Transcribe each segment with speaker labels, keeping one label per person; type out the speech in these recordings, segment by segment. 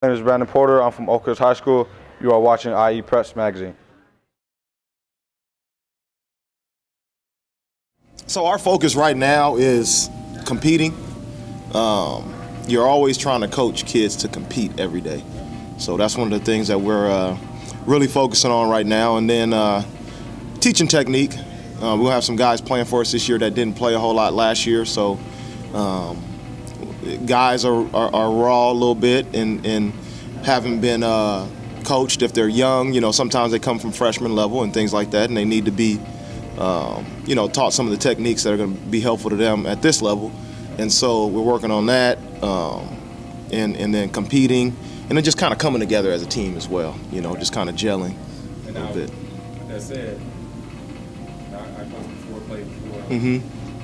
Speaker 1: My name is Brandon Porter. I'm from Oak Hills High School. You are watching IE Preps Magazine.
Speaker 2: So our focus right now is competing. You're always trying to coach kids to compete every day. So that's one of the things that we're really focusing on right now. And then teaching technique. We'll have some guys playing for us this year that didn't play a whole lot last year. So guys are raw a little bit and haven't been coached if they're young. You know, sometimes they come from freshman level and things like that, and they need to be taught some of the techniques that are going to be helpful to them at this level. And so we're working on that, and then competing, and then just kind of coming together as a team as well. You know, just kind of gelling a little bit.
Speaker 3: That said, I coached before, played before.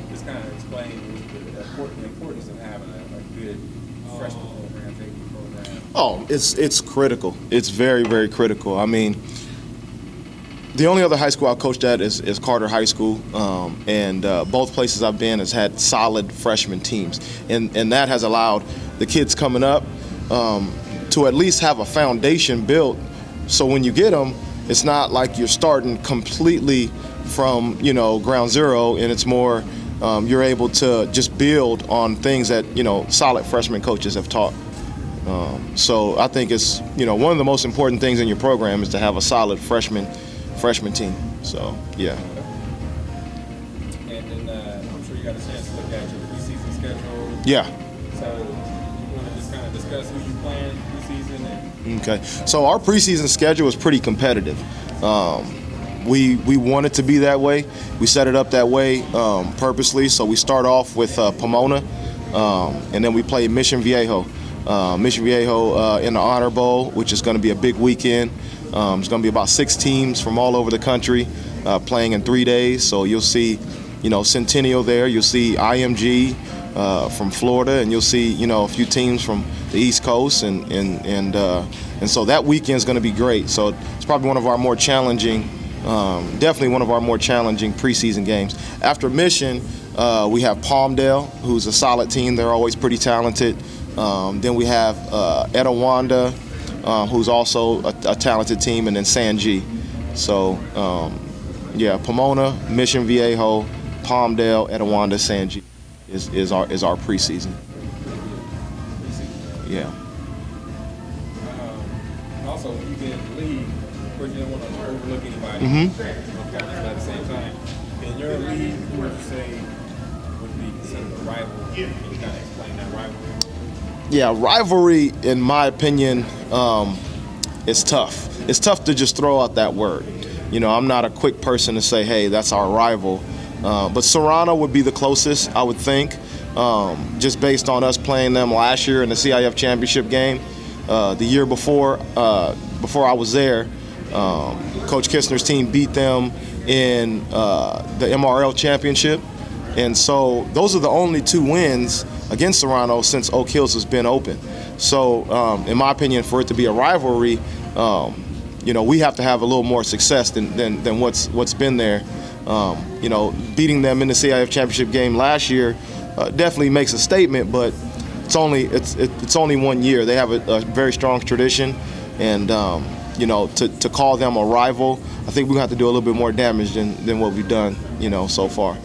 Speaker 3: Just kind of explain the importance of having a good freshman program, JV program.
Speaker 2: Oh, it's critical. It's very, very critical. I mean, the only other high school I coached at is Carter High School, and both places I've been has had solid freshman teams, and that has allowed the kids coming up to at least have a foundation built, so when you get them, it's not like you're starting completely from ground zero, and it's more you're able to just build on things that solid freshman coaches have taught. So I think it's one of the most important things in your program is to have a solid freshman team. So yeah.
Speaker 3: And then I'm sure you got a chance to look at your preseason schedule.
Speaker 2: Yeah.
Speaker 3: So you want to just kind of discuss who you playing preseason and.
Speaker 2: Okay. So our preseason schedule is pretty competitive. We want it to be that way. We set it up that way purposely. So we start off with Pomona, and then we play Mission Viejo. Mission Viejo in the Honor Bowl, which is going to be a big weekend. It's going to be about 6 teams from all over the country playing in 3 days. So you'll see, Centennial there. You'll see IMG from Florida, and you'll see, a few teams from the East Coast, and so that weekend is going to be great. So it's probably one of our more challenging, definitely one of our more challenging preseason games. After Mission, we have Palmdale, who's a solid team. They're always pretty talented. Then we have Etowanda, who's also a talented team, and then San G. So, Pomona, Mission Viejo, Palmdale, Etowanda, San G is our preseason. Yeah.
Speaker 3: Also, when you get in the league, of course, you don't want to overlook anybody. But at the same time, in your league, who would you say would be considered a rival? Can you kind of explain that rivalry?
Speaker 2: Yeah, rivalry, in my opinion, is tough. It's tough to just throw out that word. I'm not a quick person to say, hey, that's our rival. But Serrano would be the closest, I would think, just based on us playing them last year in the CIF championship game. The year before I was there, Coach Kistner's team beat them in the MRL championship. And so those are the only 2 wins against Serrano since Oak Hills has been open. So in my opinion, for it to be a rivalry, we have to have a little more success than what's been there. Beating them in the CIF championship game last year definitely makes a statement, but it's only 1 year. They have a very strong tradition, and to call them a rival, I think we have to do a little bit more damage than what we've done so far.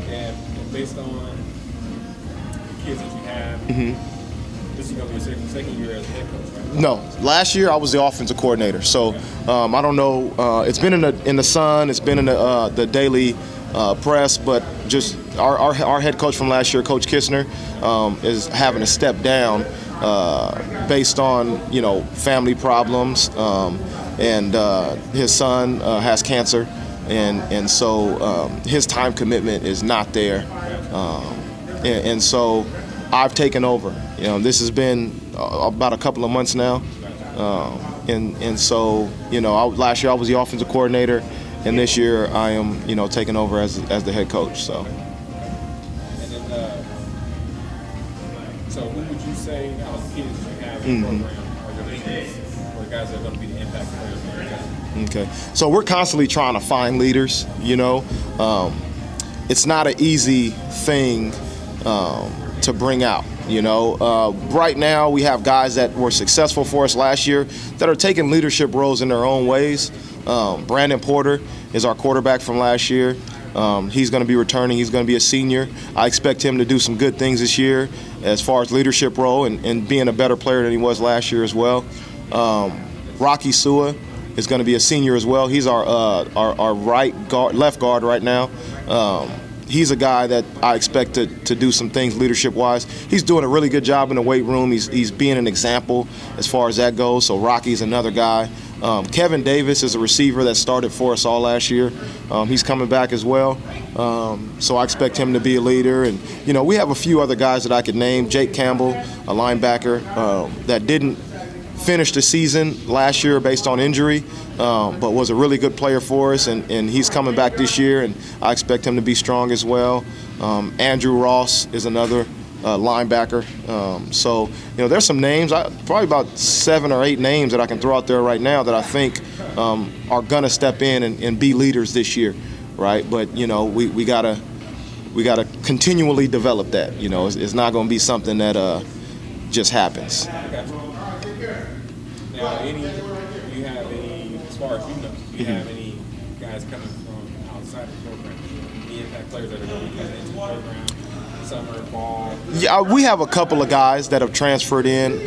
Speaker 3: And based on the kids that you have, this is going to be your second year as head coach, right?
Speaker 2: No, last year I was the offensive coordinator. So I don't know. It's been in the Sun. It's been in the daily press. But just our head coach from last year, Coach Kistner, is having to step down based on family problems, and his son has cancer, and so his time commitment is not there, and so I've taken over. This has been about a couple of months now, and so last year I was the offensive coordinator, and this year I am taking over as the head coach. So.
Speaker 3: And then, so who would you say out of the kids you have in the program are your leaders, or the guys that are going to be the impact players in your game?
Speaker 2: Okay, so we're constantly trying to find leaders. It's not an easy thing to bring out. Right now we have guys that were successful for us last year that are taking leadership roles in their own ways. Brandon Porter is our quarterback from last year. He's going to be returning. He's going to be a senior. I expect him to do some good things this year as far as leadership role and being a better player than he was last year as well. Rocky Sua is going to be a senior as well. He's our left guard right now. He's a guy that I expect to do some things leadership-wise. He's doing a really good job in the weight room. He's being an example as far as that goes. So Rocky's another guy. Kevin Davis is a receiver that started for us all last year. He's coming back as well. So I expect him to be a leader. And, we have a few other guys that I could name. Jake Campbell, a linebacker that didn't finish the season last year based on injury, but was a really good player for us, and he's coming back this year, and I expect him to be strong as well. Andrew Ross is another linebacker. So there's some names, probably about 7 or 8 names that I can throw out there right now that I think are gonna step in and be leaders this year, right? But we gotta continually develop that. It's not gonna be something that just happens.
Speaker 3: Now, do you have any, as far as do you have any guys coming from outside the program, any impact players that are going to be coming into the program, summer, fall?
Speaker 2: Yeah, we have a couple of guys that have transferred in.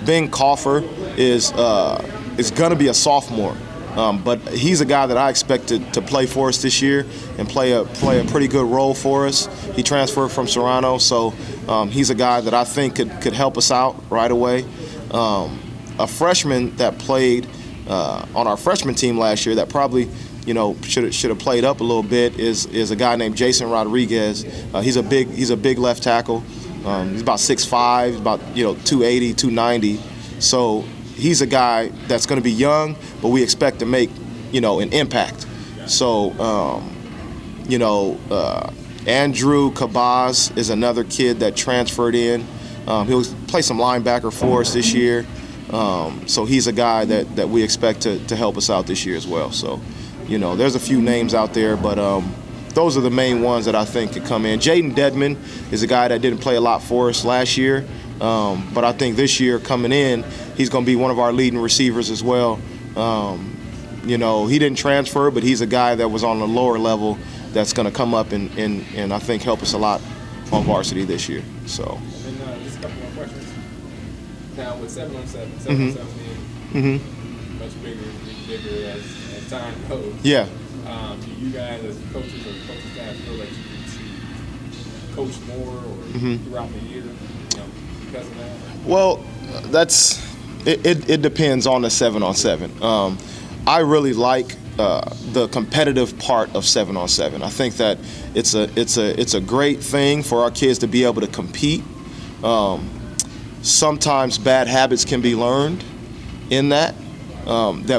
Speaker 2: Ben Coffer is going to be a sophomore, but he's a guy that I expect to play for us this year and play a pretty good role for us. He transferred from Serrano, so he's a guy that I think could help us out right away. A freshman that played on our freshman team last year that probably should have played up a little bit is a guy named Jason Rodriguez. He's a big left tackle. He's about 6'5", he's about 280, 290. So he's a guy that's going to be young, but we expect to make an impact. So Andrew Cabaz is another kid that transferred in. He'll play some linebacker for us this year. So he's a guy that we expect to help us out this year as well. So, there's a few names out there, but those are the main ones that I think could come in. Jaden Dedman is a guy that didn't play a lot for us last year, but I think this year coming in, he's going to be one of our leading receivers as well. He didn't transfer, but he's a guy that was on the lower level that's going to come up and I think help us a lot on varsity this year. So.
Speaker 3: And just a couple more questions. Now with 7-on-7 being much bigger as time goes.
Speaker 2: Yeah.
Speaker 3: Do you guys as coaches or coaching staff feel that you need to coach more or throughout the year, because of that?
Speaker 2: Well, it depends on the 7-on-7. I really like the competitive part of 7-on-7. I think that it's a great thing for our kids to be able to compete. Sometimes bad habits can be learned in that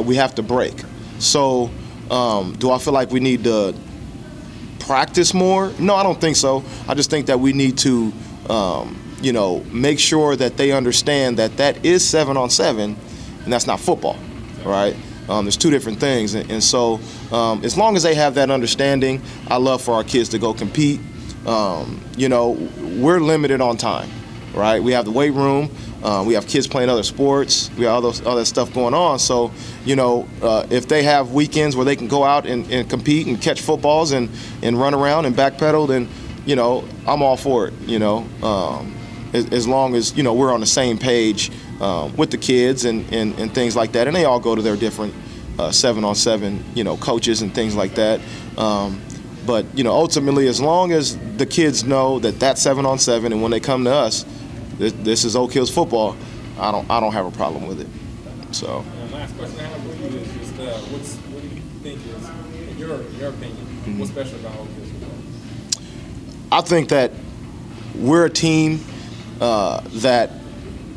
Speaker 2: we have to break. So do I feel like we need to practice more? No, I don't think so. I just think that we need to make sure that they understand that is 7-on-7 and that's not football, right? There's two different things. And so as long as they have that understanding, I love for our kids to go compete. We're limited on time. Right, we have the weight room, we have kids playing other sports, we have all that stuff going on. So, if they have weekends where they can go out and compete and catch footballs and run around and backpedal, then, I'm all for it. As long as we're on the same page with the kids and things like that, and they all go to their different 7-on-7 coaches and things like that. But ultimately, as long as the kids know that that's 7-on-7, and when they come to us, this is Oak Hills football, I don't have a problem with it. So.
Speaker 3: And the last question I have for you is just what do you think is, in your opinion, what's special about Oak Hills football?
Speaker 2: I think that we're a team that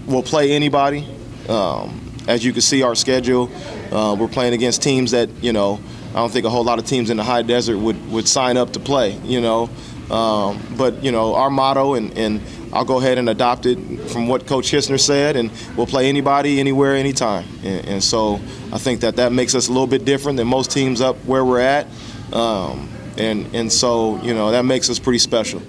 Speaker 2: will play anybody. As you can see, our schedule, we're playing against teams that I don't think a whole lot of teams in the high desert would sign up to play. But our motto and I'll go ahead and adopt it from what Coach Hissner said, and we'll play anybody, anywhere, anytime. And so I think that makes us a little bit different than most teams up where we're at. And so, that makes us pretty special.